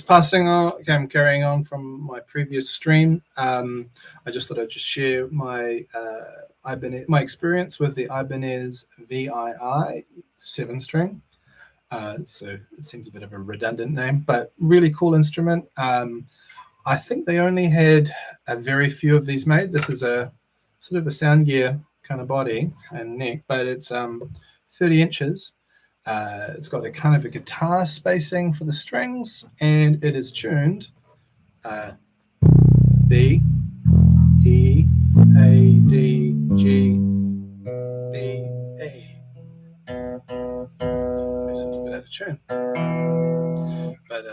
just carrying on from my previous stream. I just thought I'd just share my my experience with the Ibanez VII 7-string. So it seems a bit of a redundant name, but really cool instrument. I think they only had a very few of these made. This is a sort of a sound gear kind of body and neck, but it's 30 inches. It's got a kind of a guitar spacing for the strings, and it is tuned B, E, A, D, G, B, A. It's a little bit out of tune. But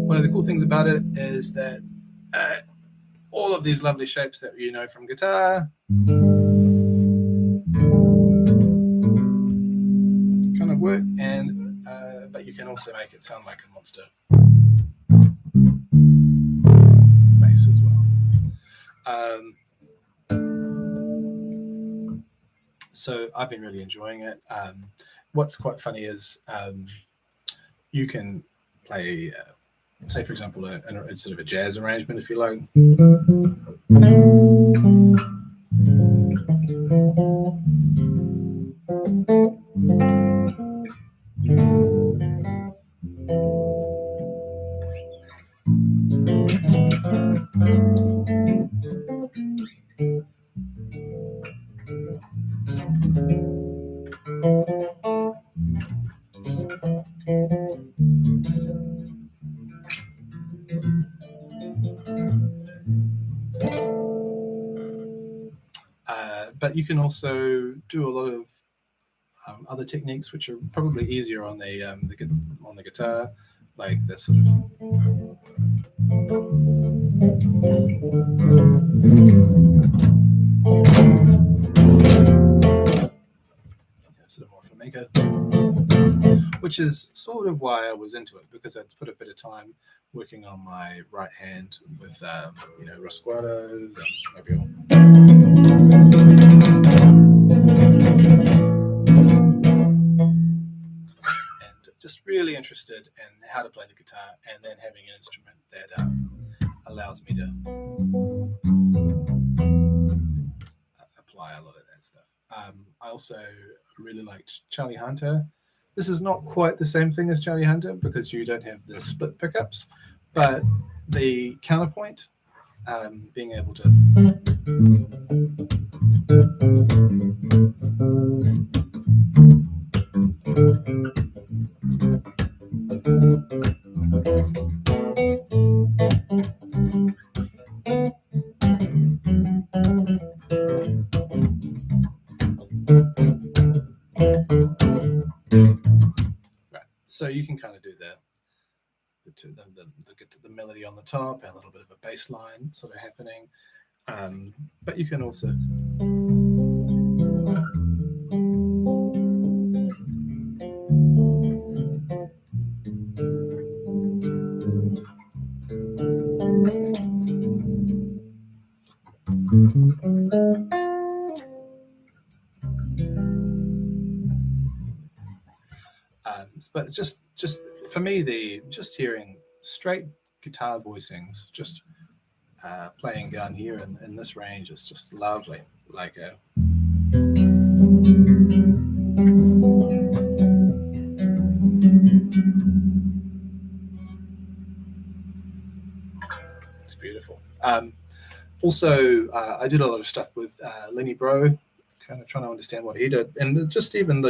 one of the cool things about it is that all of these lovely shapes that you know from guitar kind of work, and but you can also make it sound like a monster bass as well. So I've been really enjoying it. What's quite funny is you can play, say for example, a sort of a jazz arrangement if you like. But you can also do a lot of other techniques which are probably easier on the guitar, like this sort of more flamenco, which is sort of why I was into it, because I'd put a bit of time working on my right hand with Rosquado and maybe just really interested in how to play the guitar, and then having an instrument that allows me to apply a lot of that stuff. I also really liked Charlie Hunter. This is not quite the same thing as Charlie Hunter because you don't have the split pickups, but the counterpoint, being able to so you can kind of do the melody on the top and a little bit of a bass line sort of happening, but you can also but just for me, just hearing straight guitar voicings, just playing down here in this range is just lovely. Like a it's beautiful. Also, I did a lot of stuff with Lenny Bro, kind of trying to understand what he did, and just even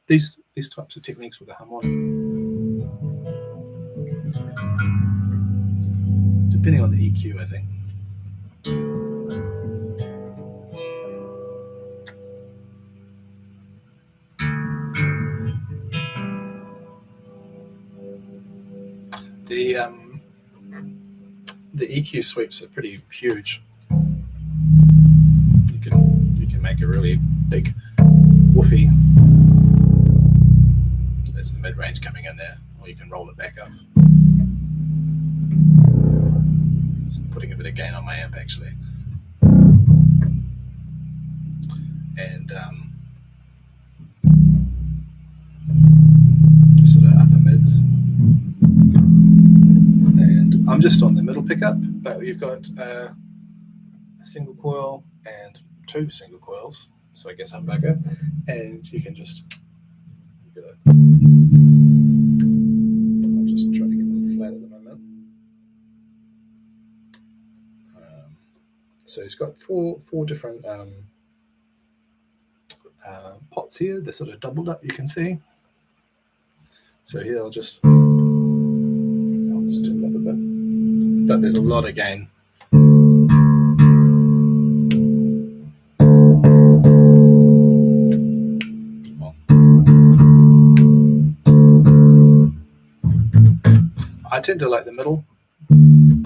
these types of techniques with the harmonic, depending on the EQ, I think. The EQ sweeps are pretty huge. You can make a really big woofy. That's the mid-range coming in there, or you can roll it back up. It's putting a bit of gain on my amp actually, and sort of upper mids. I'm just on the middle pickup, but you've got a single coil and 2 single coils, so I guess humbucker, and you can just I'll just try to get them flat at the moment. So it's got four different pots here. They're sort of doubled up, you can see. So here I'll just turn it up a bit, but there's a lot of gain. I tend to like the middle, and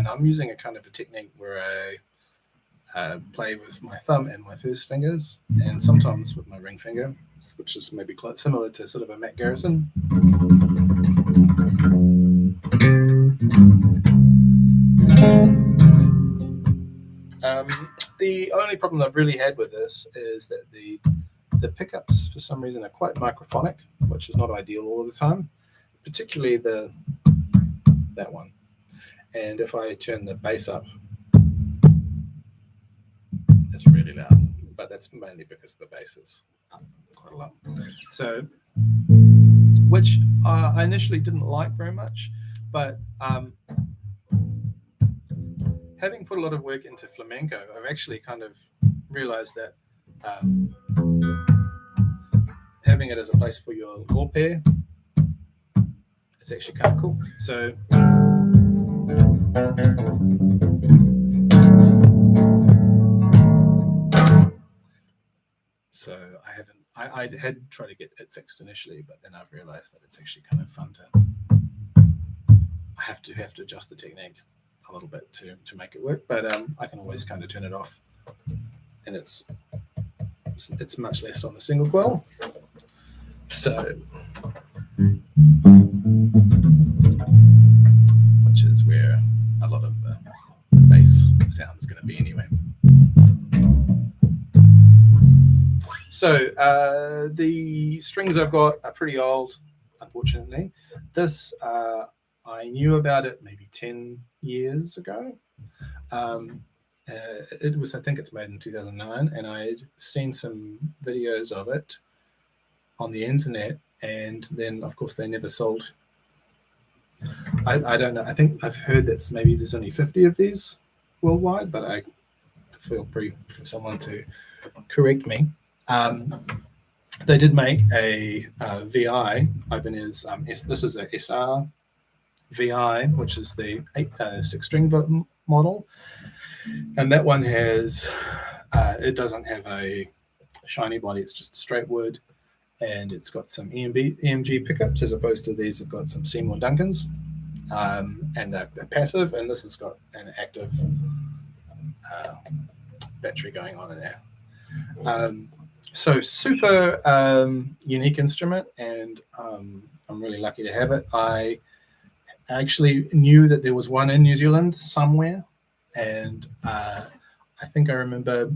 I'm using a kind of a technique where I play with my thumb and my first fingers, and sometimes with my ring finger, which is maybe similar to sort of a Mac Garrison. The only problem I've really had with this is that the pickups, for some reason, are quite microphonic, which is not ideal all the time, particularly that one. And if I turn the bass up, it's really loud, but that's mainly because the bass is up quite a lot. So, which I initially didn't like very much, but having put a lot of work into flamenco, I've actually kind of realized that having it as a place for your golpe, it's actually kind of cool. So I had tried to get it fixed initially, but then I've realized that it's actually kind of fun to, I have to adjust the technique a little bit to make it work, but I can always kind of turn it off, and it's much less on the single coil. So, which is where a lot of the bass sound is going to be anyway. So the strings I've got are pretty old, unfortunately. This, I knew about it maybe 10 years ago. It was, I think it's made in 2009, and I had seen some videos of it on the internet, and then of course they never sold. I don't know. I think I've heard that maybe there's only 50 of these worldwide, but I feel free for someone to correct me. They did make a VI, Ibanez. This is a SR VI, which is the 6-string model, and that one has it doesn't have a shiny body. It's just straight wood, and it's got some EMG pickups, as opposed to these have got some Seymour Duncans, and they're passive, and this has got an active battery going on in there. So super unique instrument, and I'm really lucky to have it. I actually knew that there was one in New Zealand somewhere, and I think I remember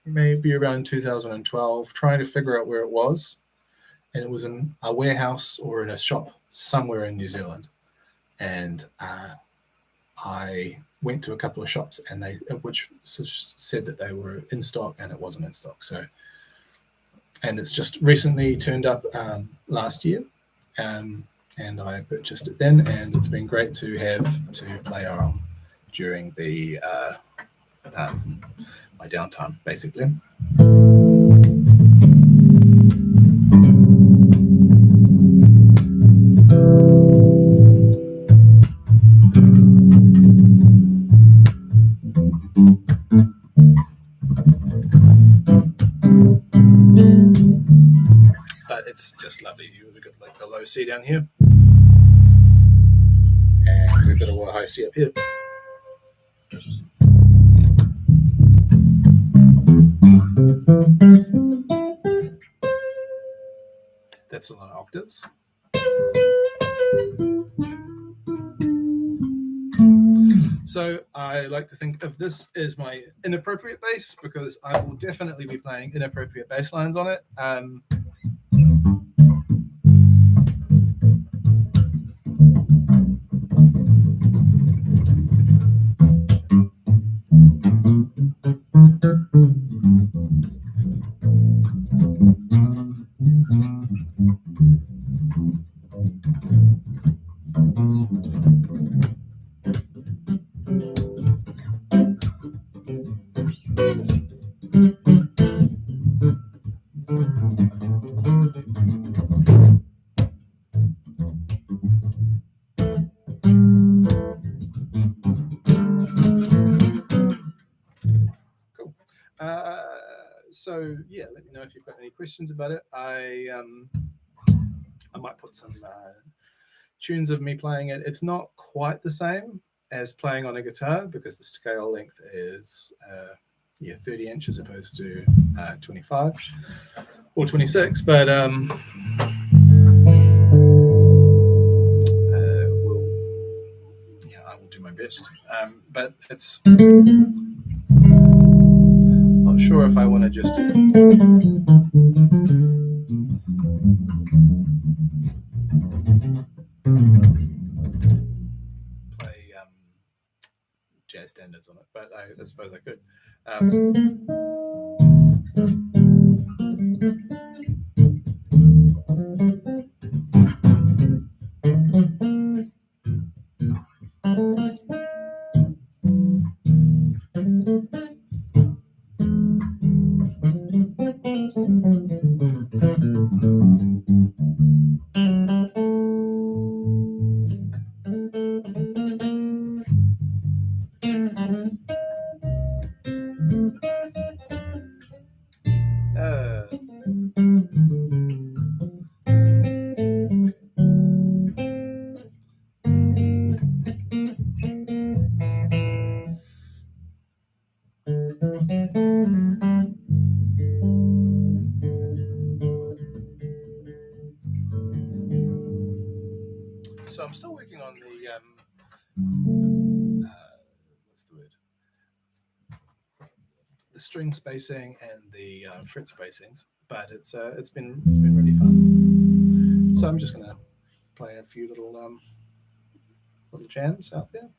maybe around 2012 trying to figure out where it was, and it was in a warehouse or in a shop somewhere in New Zealand. And I went to a couple of shops, and which said that they were in stock, and it wasn't in stock. So, and it's just recently turned up last year, and I purchased it then, and it's been great to have to play around during the my downtime, basically. But it's just lovely. We've got like the low C down here, and we've got a high C up here. That's a lot of octaves. So I like to think of this as my inappropriate bass, because I will definitely be playing inappropriate bass lines on it. Cool. So yeah, let me know if you've got any questions about it. I might put some tunes of me playing it. It's not quite the same as playing on a guitar because the scale length is 30 inch as opposed to 25 or 26, but I will do my best. But it's not sure if I want to just play jazz standards on it, but I suppose I could. So I'm still working on the what's the word? The string spacing and the fret spacings, but it's been really fun. So I'm just gonna play a few little jams out there.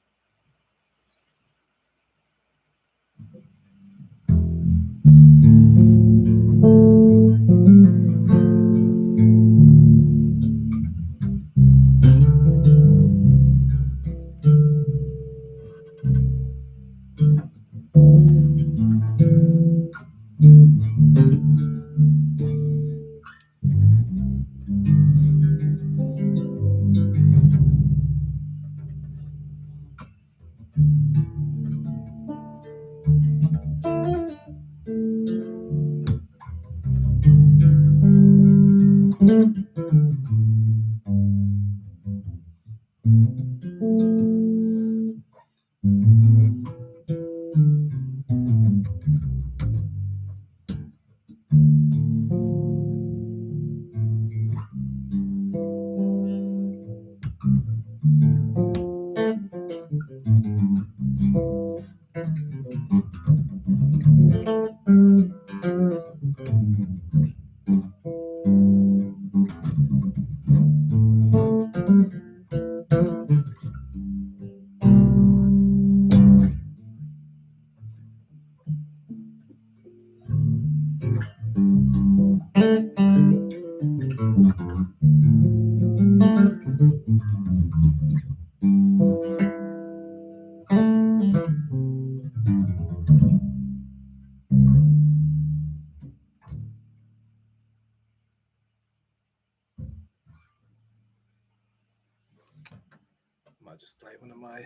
Might just play one of my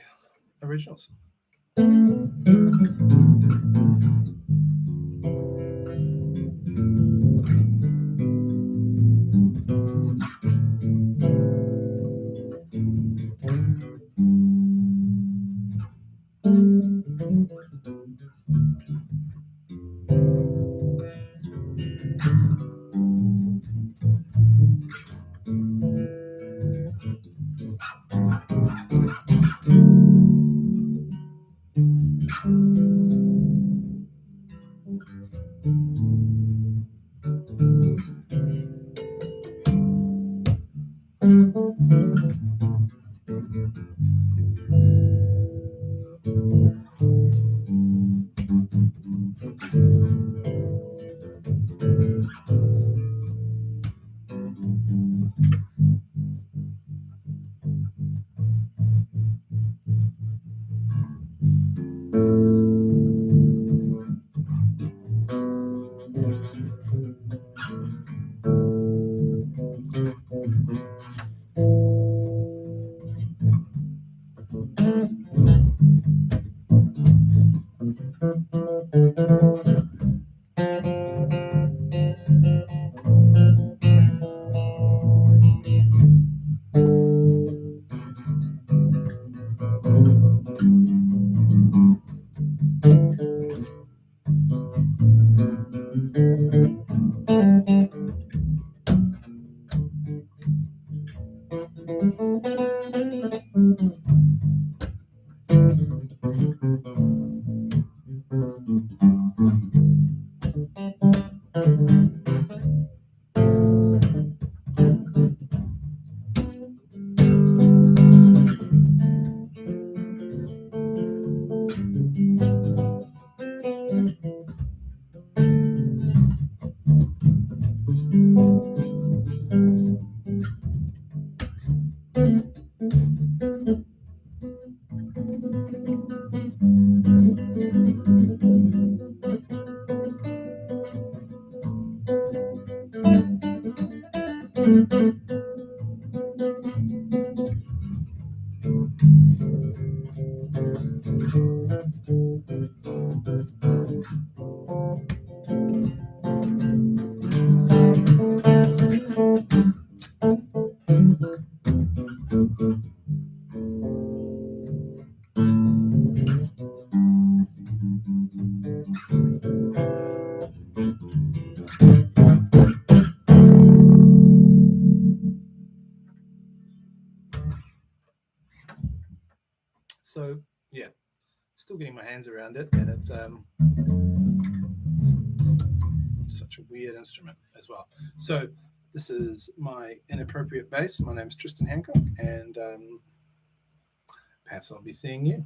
originals. So yeah, still getting my hands around it, and it's such a weird instrument as well. So this is my inappropriate bass. My name's Tristan Hancock, and perhaps I'll be seeing you.